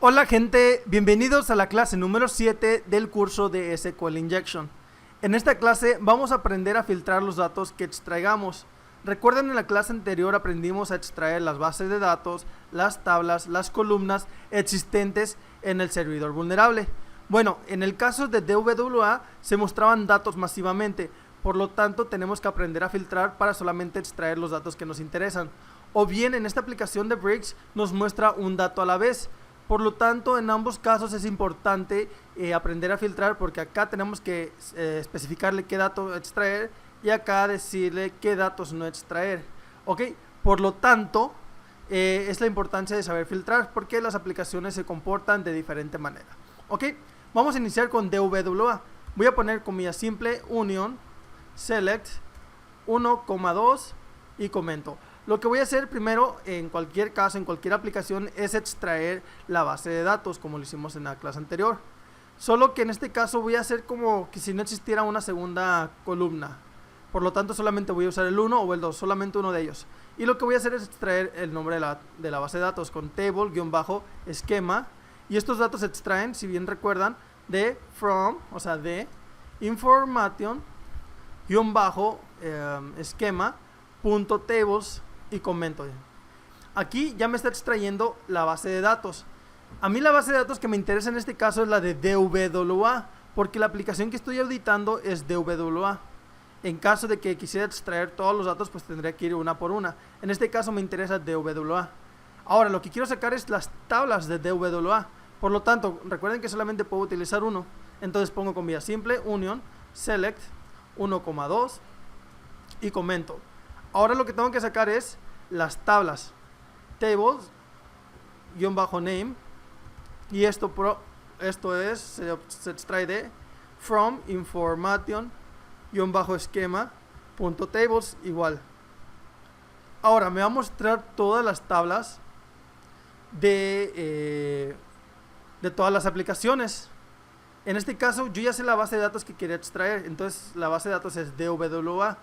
Hola gente, bienvenidos a la clase número 7 del curso de SQL Injection. En esta clase vamos a aprender a filtrar los datos que extraigamos. Recuerden, en la clase anterior aprendimos a extraer las bases de datos, las tablas, las columnas existentes en el servidor vulnerable. Bueno, en el caso de DWA se mostraban datos masivamente, por lo tanto tenemos que aprender a filtrar para solamente extraer los datos que nos interesan. O bien en esta aplicación de Bricks nos muestra un dato a la vez. Por lo tanto, en ambos casos es importante aprender a filtrar, porque acá tenemos que especificarle qué datos extraer y acá decirle qué datos no extraer. ¿Ok? Por lo tanto, es la importancia de saber filtrar, porque las aplicaciones se comportan de diferente manera. ¿Ok? Vamos a iniciar con DWA. Voy a poner comilla simple, union, select, 1,2 y comento. Lo que voy a hacer primero, en cualquier caso, en cualquier aplicación, es extraer la base de datos, como lo hicimos en la clase anterior. Solo que en este caso voy a hacer como que si no existiera una segunda columna. Por lo tanto, solamente voy a usar el 1 o el 2, solamente uno de ellos. Y lo que voy a hacer es extraer el nombre de la base de datos con table-esquema. Y estos datos se extraen, si bien recuerdan, de from, o sea, de information-esquema.tables y comento. Aquí ya me está extrayendo la base de datos. A mí la base de datos que me interesa en este caso es la de DWA, porque la aplicación que estoy auditando es DWA. En caso de que quisiera extraer todos los datos, pues tendría que ir una por una. En este caso me interesa DWA. Ahora lo que quiero sacar es las tablas de DWA. Por lo tanto, recuerden que solamente puedo utilizar uno. Entonces pongo comilla simple, union, select, 1,2 y comento. Ahora lo que tengo que sacar es las tablas tables-name, y esto se extrae de from information-esquema.tables igual. Ahora me va a mostrar todas las tablas de todas las aplicaciones. En este caso yo ya sé la base de datos que quería extraer, entonces la base de datos es DWA.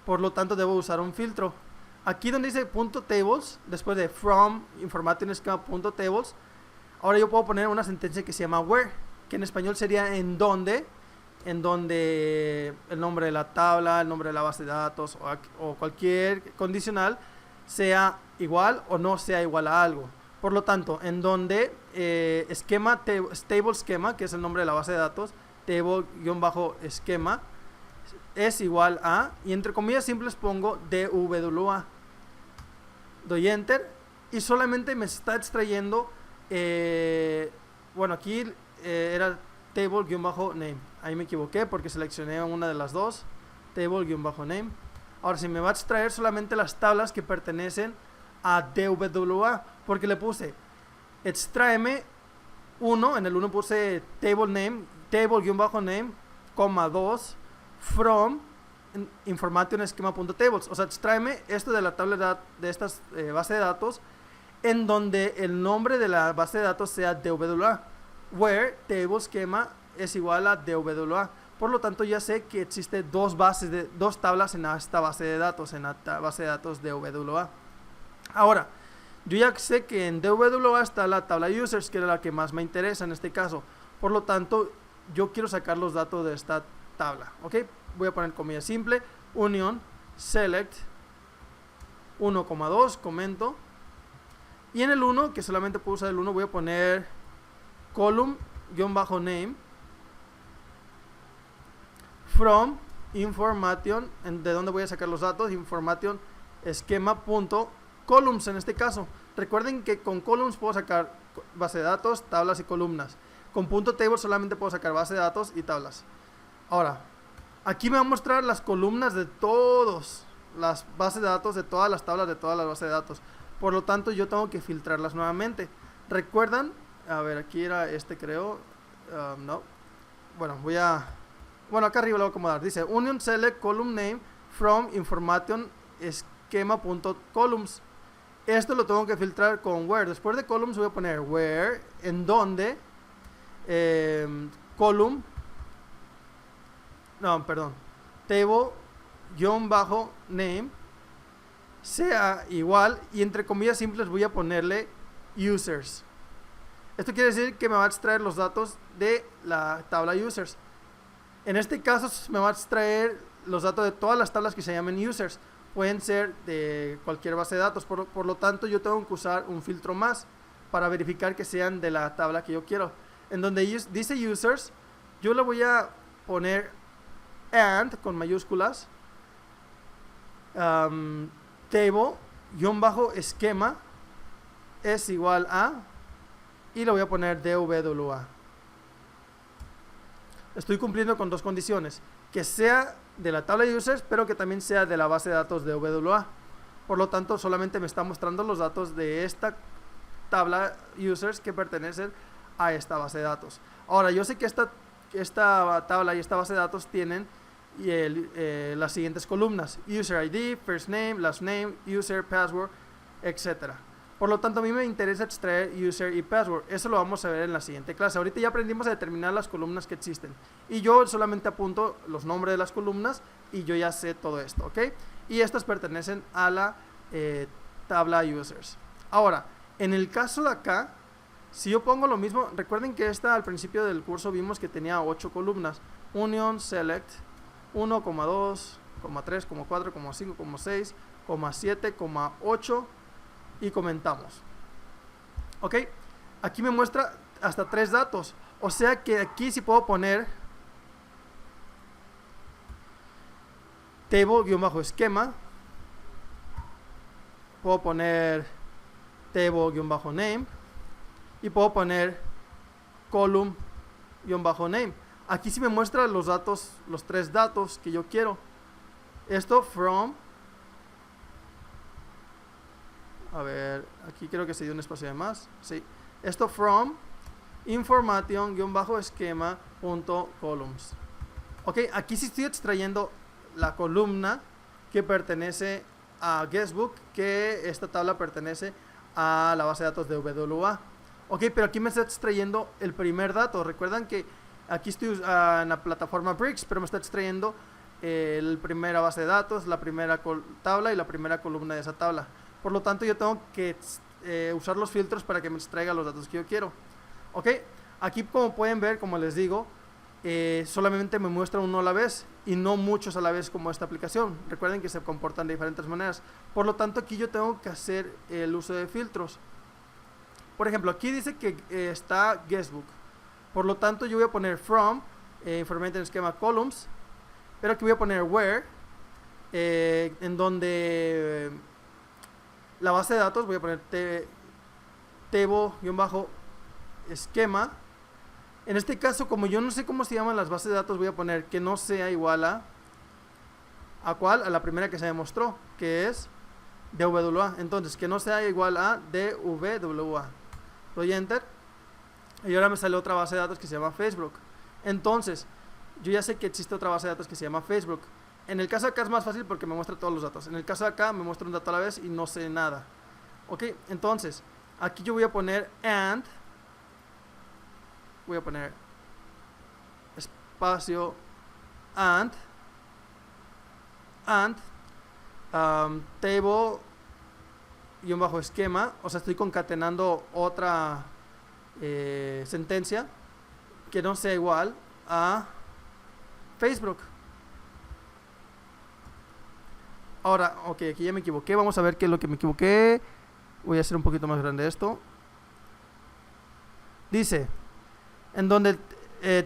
Por lo tanto debo usar un filtro. Aquí donde dice .tables, después de from information-esquema.tables, ahora yo puedo poner una sentencia que se llama where, que en español sería en donde el nombre de la tabla, el nombre de la base de datos o cualquier condicional sea igual o no sea igual a algo. Por lo tanto, en donde table schema, que es el nombre de la base de datos, table-esquema es igual a, y entre comillas simples pongo DWA. Doy enter y solamente me está extrayendo, bueno, aquí era table-name. Ahí me equivoqué porque seleccioné una de las dos, table-name. Ahora sí me va a extraer solamente las tablas que pertenecen a DWA, porque le puse extráeme 1, en el 1 puse table-name, table-name, 2 from information-esquema.tables, o sea, extráeme esto de la tabla de estas base de datos en donde el nombre de la base de datos sea DWA, where table schema es igual a DWA. Por lo tanto ya sé que existe dos tablas en esta base de datos, en la base de datos DWA. Ahora, yo ya sé que en DWA está la tabla users, que era la que más me interesa en este caso. Por lo tanto, yo quiero sacar los datos de esta tabla. ¿Ok? Voy a poner comilla simple, union, select, 1,2, comento. Y en el 1, que solamente puedo usar el 1, voy a poner column-name from information, de dónde voy a sacar los datos, information esquema.columns en este caso. Recuerden que con columns puedo sacar base de datos, tablas y columnas. Con .table solamente puedo sacar base de datos y tablas. Ahora, aquí me va a mostrar las columnas de todas las bases de datos, de todas las tablas, de todas las bases de datos. Por lo tanto, yo tengo que filtrarlas nuevamente. ¿Recuerdan? A ver, aquí era creo. No. Bueno, acá arriba lo voy a acomodar. Dice union select column name from information esquema.columns. Esto lo tengo que filtrar con where. Después de columns voy a poner where, en donde column, no, perdón, table-name sea igual, y entre comillas simples voy a ponerle users. Esto quiere decir que me va a extraer los datos de la tabla users. En este caso me va a extraer los datos de todas las tablas que se llamen users. Pueden ser de cualquier base de datos. Por lo tanto, yo tengo que usar un filtro más para verificar que sean de la tabla que yo quiero. En donde dice users, yo le voy a poner and con mayúsculas, table-esquema es igual a, y le voy a poner DWA. Estoy cumpliendo con dos condiciones: que sea de la tabla de users, pero que también sea de la base de datos de DWA. Por lo tanto, solamente me está mostrando los datos de esta tabla users que pertenecen a esta base de datos. Ahora, yo sé que esta tabla y esta base de datos tienen las siguientes columnas: user ID, first name, last name, user, password, etc. Por lo tanto, a mí me interesa extraer user y password. Eso lo vamos a ver en la siguiente clase. Ahorita ya aprendimos a determinar las columnas que existen, y yo solamente apunto los nombres de las columnas y yo ya sé todo esto, ¿ok? Y estas pertenecen a la tabla users. Ahora, en el caso de acá, si yo pongo lo mismo, recuerden que al principio del curso vimos que tenía 8 columnas: union, select, 1, 2, 3, 4, 5, 6, 7, 8 y comentamos. Ok, aquí me muestra hasta 3 datos, o sea que aquí sí puedo poner table-esquema, puedo poner table-name y puedo poner column-name. Aquí sí me muestra los datos, los 3 datos que yo quiero. Esto from, a ver, aquí creo que se dio un espacio de más. Sí, esto from information-esquema.columns. Ok, aquí sí estoy extrayendo la columna que pertenece a guestbook, que esta tabla pertenece a la base de datos de WA. Ok, pero aquí me está extrayendo el primer dato. Recuerdan que aquí estoy en la plataforma Bricks, pero me está extrayendo la primera base de datos, la primera tabla y la primera columna de esa tabla. Por lo tanto, yo tengo que usar los filtros para que me extraiga los datos que yo quiero. Ok, aquí como pueden ver, como les digo, solamente me muestra uno a la vez y no muchos a la vez como esta aplicación. Recuerden que se comportan de diferentes maneras. Por lo tanto, aquí yo tengo que hacer el uso de filtros. Por ejemplo, aquí dice que está guestbook. Por lo tanto, yo voy a poner from information schema columns, pero aquí voy a poner where, en donde la base de datos voy a poner table-esquema. En este caso, como yo no sé cómo se llaman las bases de datos, voy a poner que no sea igual a ¿cuál? A la primera que se me mostró, que es DWA. Entonces, que no sea igual a DWA. Doy enter y ahora me sale otra base de datos que se llama Facebook. Entonces, yo ya sé que existe otra base de datos que se llama Facebook. En el caso de acá es más fácil porque me muestra todos los datos. En el caso de acá me muestra un dato a la vez y no sé nada. Ok, entonces aquí yo voy a poner and, voy a poner espacio and table-esquema, o sea, estoy concatenando otra sentencia que no sea igual a Facebook. Ahora, ok, aquí ya me equivoqué. Vamos a ver qué es lo que me equivoqué. Voy a hacer un poquito más grande esto. Dice, en donde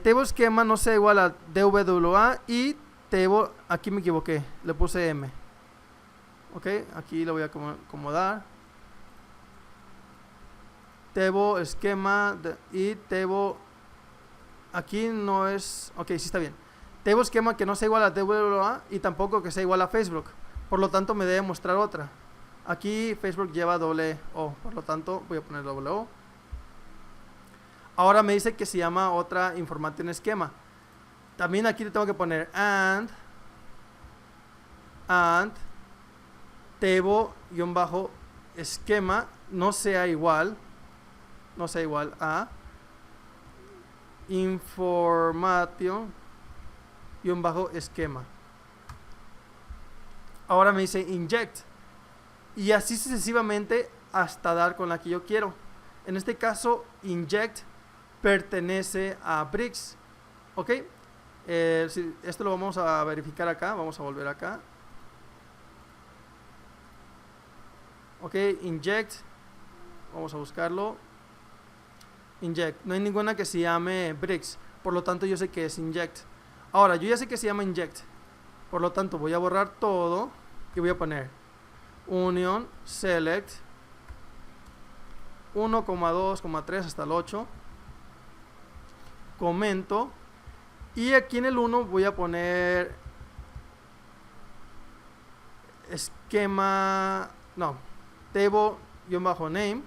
table esquema no sea igual a DWA y table, aquí me equivoqué, le puse M. Ok, aquí lo voy a acomodar. Table esquema y table, aquí no es, ok, sí está bien. Table esquema que no sea igual a DWA y tampoco que sea igual a Facebook. Por lo tanto, me debe mostrar otra. Aquí Facebook lleva doble O, por lo tanto, voy a poner doble O. Ahora me dice que se llama otra information esquema. También aquí le tengo que poner and table-esquema no sea igual a information-esquema. Ahora me dice inject y así sucesivamente hasta dar con la que yo quiero. En este caso, inject pertenece a Bricks. Ok, esto lo vamos a verificar acá. Vamos a volver acá. Ok, inject, vamos a buscarlo. Inject, no hay ninguna que se llame Bricks, por lo tanto yo sé que es inject. Ahora, yo ya sé que se llama inject, por lo tanto voy a borrar todo y voy a poner union select 1,2,3 hasta el 8, comento, y aquí en el 1 voy a poner esquema, no, table-name,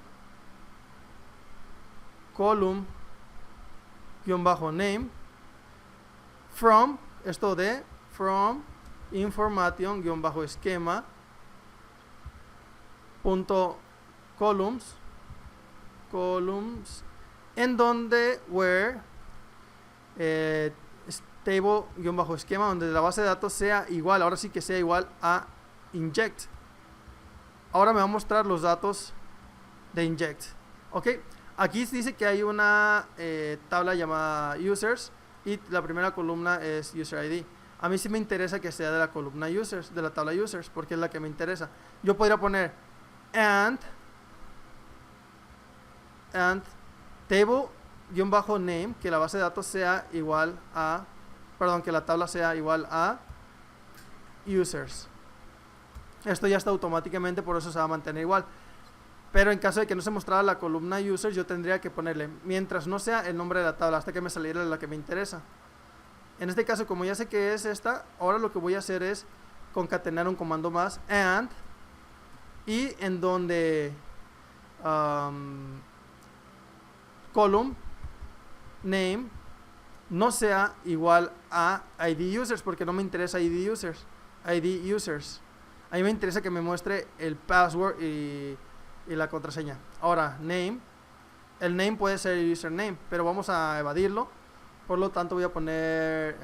column-name, from, esto de from information-esquema punto columns, en donde where table-esquema, donde la base de datos sea igual, ahora sí que sea igual a inject. Ahora me va a mostrar los datos de inject. Ok, aquí dice que hay una tabla llamada users y la primera columna es user ID. A mí sí me interesa que sea de la columna users, de la tabla users, porque es la que me interesa. Yo podría poner and table-name, que la base de datos sea igual a, perdón, que la tabla sea igual a users. Esto ya está automáticamente, por eso se va a mantener igual. Pero en caso de que no se mostrara la columna users, yo tendría que ponerle, mientras no sea el nombre de la tabla, hasta que me saliera la que me interesa. En este caso, como ya sé que es esta, ahora lo que voy a hacer es concatenar un comando más, and, y en donde column name no sea igual a ID users, porque no me interesa ID users. A mí me interesa que me muestre el password y la contraseña. Ahora, name. El name puede ser el username, pero vamos a evadirlo. Por lo tanto, voy a poner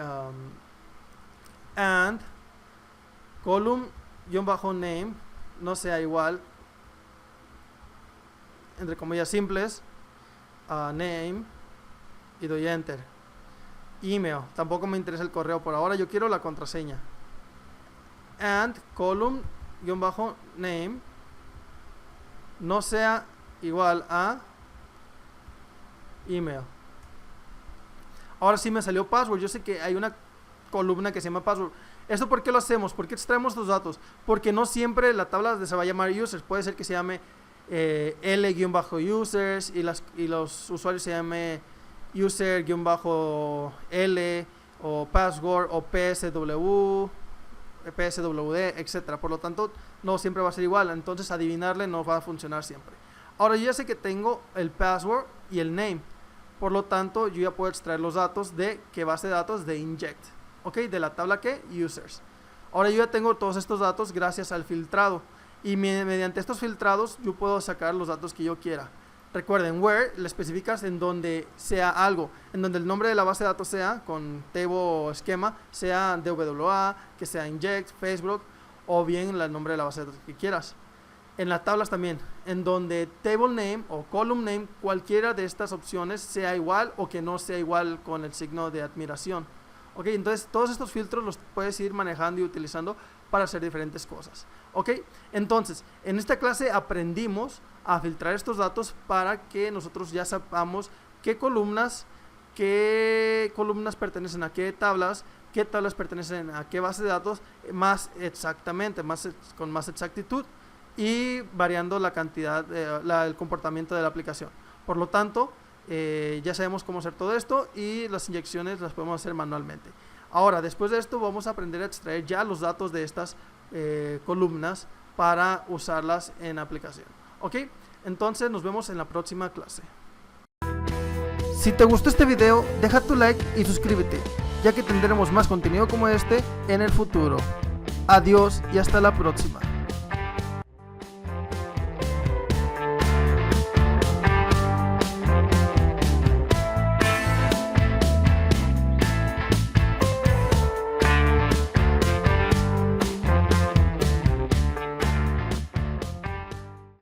and column-name no sea igual, entre comillas simples, name, y doy enter. Email. Tampoco me interesa el correo por ahora, yo quiero la contraseña. And column-name no sea igual a email. Ahora sí me salió password. Yo sé que hay una columna que se llama password. ¿Esto por qué lo hacemos? ¿Por qué extraemos los datos? Porque no siempre la tabla se va a llamar users. Puede ser que se llame L-users y los usuarios se llame user-L o password o PSWD, etcétera. Por lo tanto, no siempre va a ser igual. Entonces, adivinarle no va a funcionar siempre. Ahora, yo ya sé que tengo el password y el name. Por lo tanto, yo ya puedo extraer los datos de qué base de datos de inject. Ok, de la tabla que users. Ahora yo ya tengo todos estos datos gracias al filtrado. Y mediante estos filtrados, yo puedo sacar los datos que yo quiera. Recuerden, where le especificas en donde sea algo, en donde el nombre de la base de datos sea, con table o esquema, sea DWA, que sea inject, Facebook, o bien el nombre de la base de datos que quieras. En las tablas también, en donde table name o column name, cualquiera de estas opciones sea igual o que no sea igual con el signo de admiración. Ok, entonces todos estos filtros los puedes ir manejando y utilizando para hacer diferentes cosas. Ok, entonces en esta clase aprendimos a filtrar estos datos para que nosotros ya sepamos qué columnas pertenecen a qué tablas pertenecen a qué base de datos más exactamente, con más exactitud y variando la cantidad, el comportamiento de la aplicación. Por lo tanto, ya sabemos cómo hacer todo esto y las inyecciones las podemos hacer manualmente. Ahora, después de esto, vamos a aprender a extraer ya los datos de estas columnas para usarlas en aplicación. ¿Ok? Entonces, nos vemos en la próxima clase. Si te gustó este video, deja tu like y suscríbete, ya que tendremos más contenido como este en el futuro. Adiós y hasta la próxima.